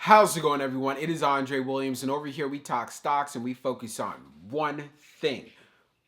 How's it going, everyone? It is Andre Williams, and over here we talk stocks and we focus on one thing.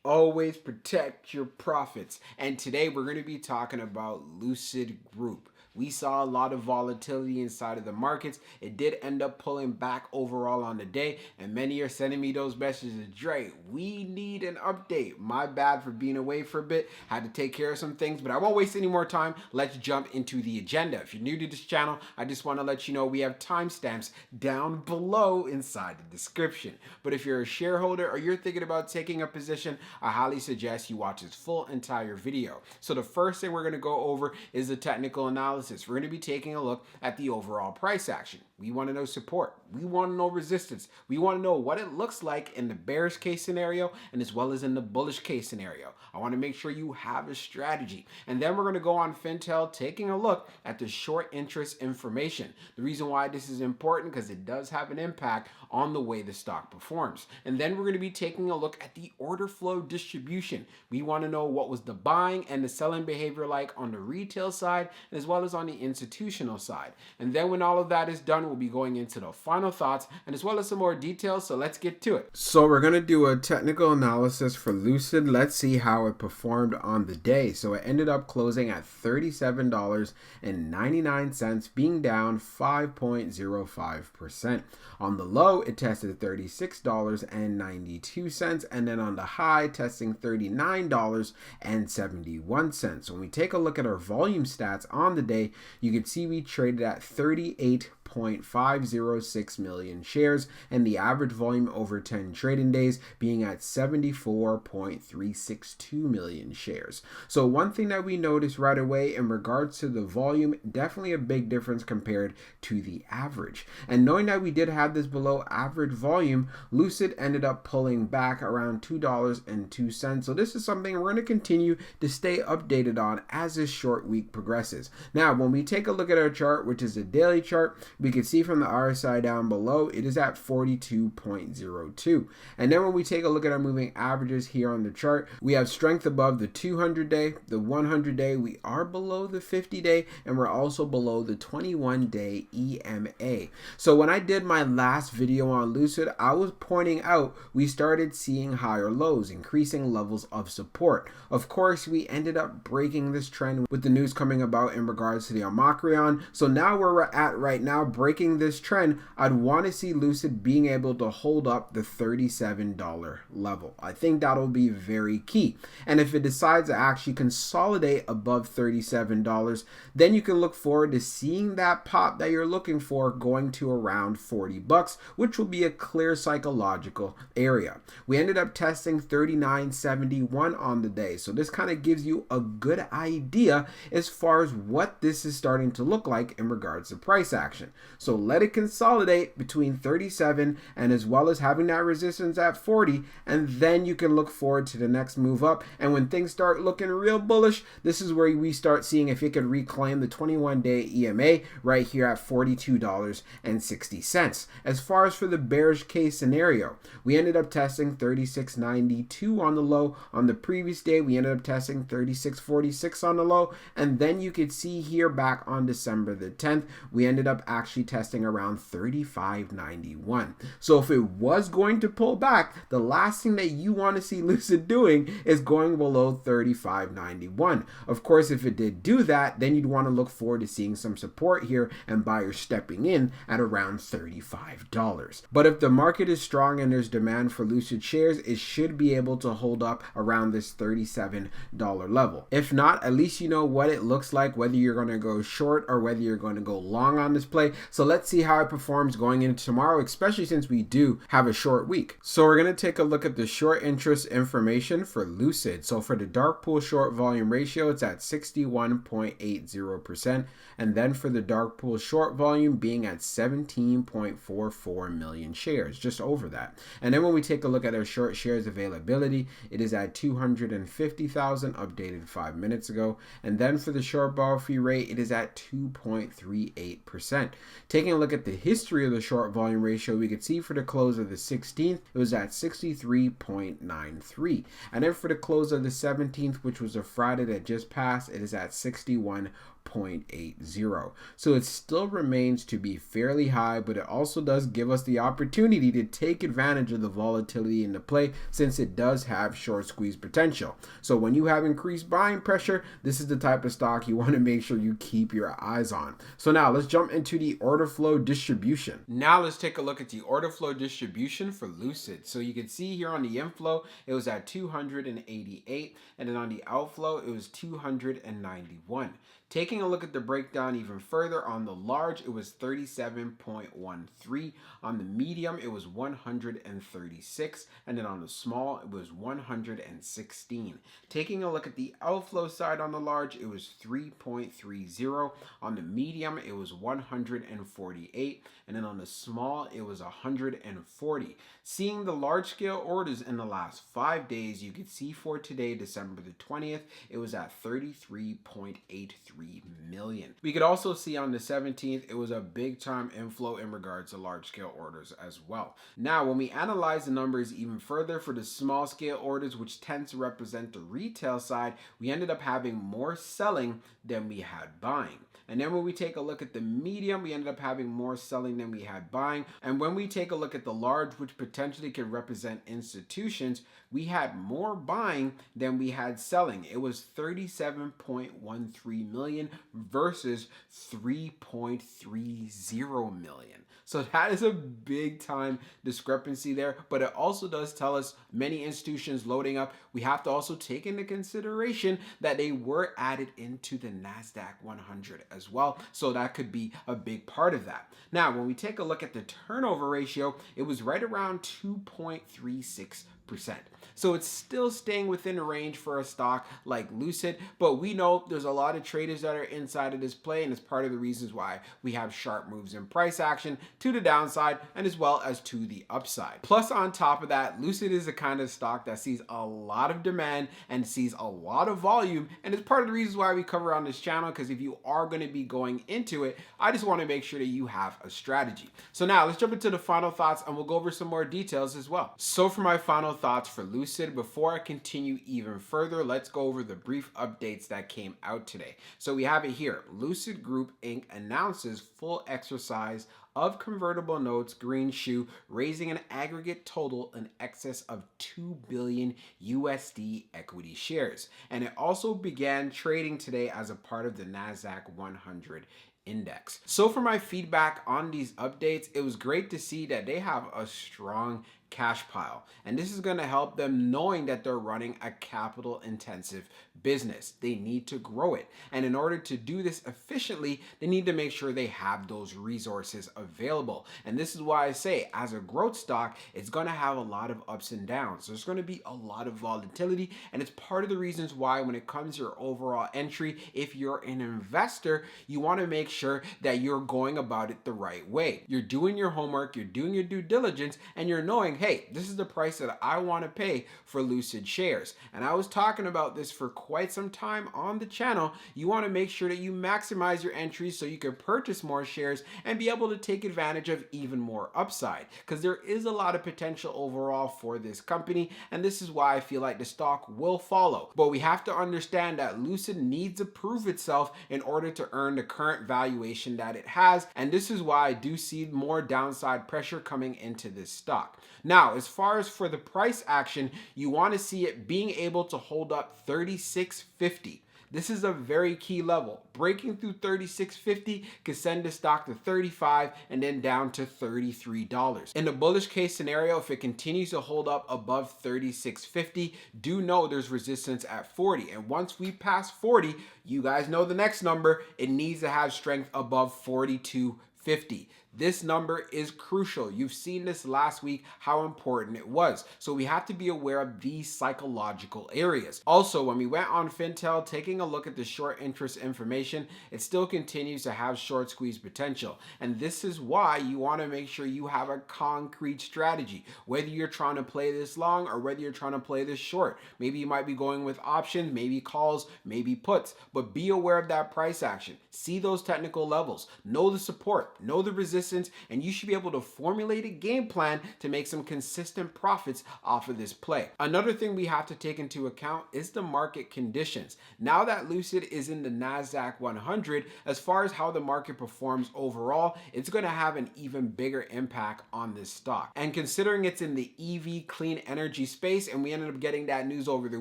Always protect your profits. And today we're going to be talking about Lucid Group. We saw a lot of volatility inside of the markets. It did end up pulling back overall on the day, and many are sending me those messages. Dre, we need an update. My bad for being away for a bit. Had to take care of some things, but I won't waste any more time. Let's jump into the agenda. If you're new to this channel, I just want to let you know we have timestamps down below inside the description. But if you're a shareholder or you're thinking about taking a position, I highly suggest you watch this full entire video. So the first thing we're going to go over is the technical analysis. We're going to be taking a look at the overall price action. We want to know support. We want to know resistance. We want to know what it looks like in the bearish case scenario and as well as in the bullish case scenario. I want to make sure you have a strategy. And then we're going to go on Fintel taking a look at the short interest information. The reason why this is important because it does have an impact on the way the stock performs. And then we're going to be taking a look at the order flow distribution. We want to know what was the buying and the selling behavior like on the retail side as well as on the institutional side. And then when all of that is done, we'll be going into the final thoughts and as well as some more details. So let's get to it. So we're going to do a technical analysis for Lucid. Let's see how it performed on the day. So it ended up closing at $37.99, being down 5.05%. On the low, it tested $36.92, and then on the high, testing $39.71. When we take a look at our volume stats on the day, you can see we traded at 38.506 million shares, and the average volume over 10 trading days being at 74.362 million shares. So one thing that we noticed right away in regards to the volume, definitely a big difference compared to the average. And knowing that we did have this below average volume, Lucid ended up pulling back around $2.02. So this is something we're going to continue to stay updated on as this short week progresses. Now, when we take a look at our chart, which is a daily chart, we can see from the RSI down below, it is at 42.02. And then when we take a look at our moving averages here on the chart, we have strength above the 200-day, the 100-day, we are below the 50-day, and we're also below the 21-day EMA. So when I did my last video on Lucid, I was pointing out we started seeing higher lows, increasing levels of support. Of course, we ended up breaking this trend with the news coming about in regards to the Omicron. So now where we're at right now, breaking this trend, I'd want to see Lucid being able to hold up the $37 level. I think that'll be very key. And if it decides to actually consolidate above $37, then you can look forward to seeing that pop that you're looking for going to around $40, which will be a clear psychological area. We ended up testing $39.71 on the day. So this kind of gives you a good idea as far as what this is starting to look like in regards to price action. So let it consolidate between 37 and as well as having that resistance at 40, and then you can look forward to the next move up. And when things start looking real bullish, this is where we start seeing if it could reclaim the 21-day EMA right here at $42.60. As far as for the bearish case scenario, we ended up testing $36.92 on the low. On the previous day, we ended up testing $36.46 on the low, and then you could see here back on December the 10th, we ended up actually testing around $35.91. So if it was going to pull back, the last thing that you want to see Lucid doing is going below $35.91. Of course, if it did do that, then you'd want to look forward to seeing some support here and buyers stepping in at around $35. But if the market is strong and there's demand for Lucid shares, it should be able to hold up around this $37 level. If not, at least you know what it looks like, whether you're going to go short or whether you're going to go long on this play. So let's see how it performs going into tomorrow, especially since we do have a short week. So we're going to take a look at the short interest information for Lucid. So for the dark pool short volume ratio, it's at 61.80%. And then for the dark pool short volume being at 17.44 million shares, just over that. And then when we take a look at our short shares availability, it is at 250,000, updated 5 minutes ago. And then for the short borrow fee rate, it is at 2.38%. Taking a look at the history of the short volume ratio, we could see for the close of the 16th, it was at 63.93. And then for the close of the 17th, which was a Friday that just passed, it is at 61.05. 0.80. So it still remains to be fairly high, but it also does give us the opportunity to take advantage of the volatility in the play since it does have short squeeze potential. So when you have increased buying pressure, this is the type of stock you want to make sure you keep your eyes on. So now let's jump into the order flow distribution. Now let's take a look at the order flow distribution for Lucid. So you can see here on the inflow, it was at 288, and then on the outflow, it was 291. Taking a look at the breakdown even further, on the large, it was 37.13. On the medium, it was 136. And then on the small, it was 116. Taking a look at the outflow side on the large, it was 3.30. On the medium, it was 148. And then on the small, it was 140. Seeing the large scale orders in the last 5 days, you could see for today, December the 20th, it was at 33.83 million. We could also see on the 17th, it was a big time inflow in regards to large scale orders as well. Now, when we analyze the numbers even further for the small scale orders, which tends to represent the retail side, we ended up having more selling than we had buying. And then when we take a look at the medium, we ended up having more selling than we had buying. And when we take a look at the large, which potentially could represent institutions, we had more buying than we had selling. It was 37.13 million versus 3.30 million. So that is a big time discrepancy there, but it also does tell us many institutions loading up. We have to also take into consideration that they were added into the NASDAQ 100 as well. So that could be a big part of that. Now, when we take a look at the turnover ratio, it was right around 2.36%. So it's still staying within a range for a stock like Lucid, but we know there's a lot of traders that are inside of this play, and it's part of the reasons why we have sharp moves in price action to the downside and as well as to the upside. Plus, on top of that, Lucid is the kind of stock that sees a lot of demand and sees a lot of volume, and it's part of the reasons why we cover on this channel, because if you are going to be going into it, I just want to make sure that you have a strategy. So now let's jump into the final thoughts, and we'll go over some more details as well. So for my final thoughts for Lucid, before I continue even further, let's go over the brief updates that came out today. So we have it here. Lucid Group Inc. announces full exercise of convertible notes green shoe, raising an aggregate total in excess of 2 billion USD equity shares. And it also began trading today as a part of the NASDAQ 100 index. So for my feedback on these updates, it was great to see that they have a strong cash pile, and this is going to help them knowing that they're running a capital intensive business. They need to grow it, and in order to do this efficiently, they need to make sure they have those resources available. And this is why I say, as a growth stock, it's going to have a lot of ups and downs. There's going to be a lot of volatility, and it's part of the reasons why when it comes to your overall entry, if you're an investor, you want to make sure that you're going about it the right way. You're doing your homework, you're doing your due diligence, and you're knowing, hey, this is the price that I want to pay for Lucid shares. And I was talking about this for quite some time on the channel. You want to make sure that you maximize your entries so you can purchase more shares and be able to take advantage of even more upside, because there is a lot of potential overall for this company, and this is why I feel like the stock will follow. But we have to understand that Lucid needs to prove itself in order to earn the current valuation that it has, and this is why I do see more downside pressure coming into this stock. Now, as far as for the price action, you want to see it being able to hold up 36.50. This is a very key level. Breaking through 36.50 could send the stock to 35 and then down to $33. In the bullish case scenario, if it continues to hold up above 36.50, do know there's resistance at 40. And once we pass 40, you guys know the next number, it needs to have strength above 42.50. This number is crucial. You've seen this last week, how important it was. So we have to be aware of these psychological areas. Also, when we went on Fintel, taking a look at the short interest information, it still continues to have short squeeze potential. And this is why you want to make sure you have a concrete strategy, whether you're trying to play this long or whether you're trying to play this short. Maybe you might be going with options, maybe calls, maybe puts, but be aware of that price action. See those technical levels, know the support, know the resistance resistance, and you should be able to formulate a game plan to make some consistent profits off of this play. Another thing we have to take into account is the market conditions. Now that Lucid is in the NASDAQ 100, as far as how the market performs overall, it's going to have an even bigger impact on this stock. And considering it's in the EV clean energy space, and we ended up getting that news over the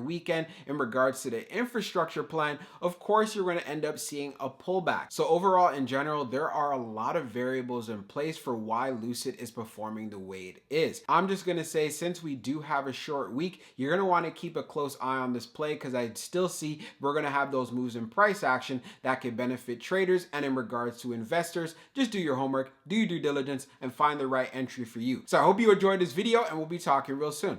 weekend in regards to the infrastructure plan, of course you're going to end up seeing a pullback. So overall, in general, there are a lot of variables in place for why Lucid is performing the way it is. I'm just going to say, since we do have a short week, you're going to want to keep a close eye on this play, because I still see we're going to have those moves in price action that could benefit traders. And in regards to investors, just do your homework, do your due diligence, and find the right entry for you. So I hope you enjoyed this video, and we'll be talking real soon.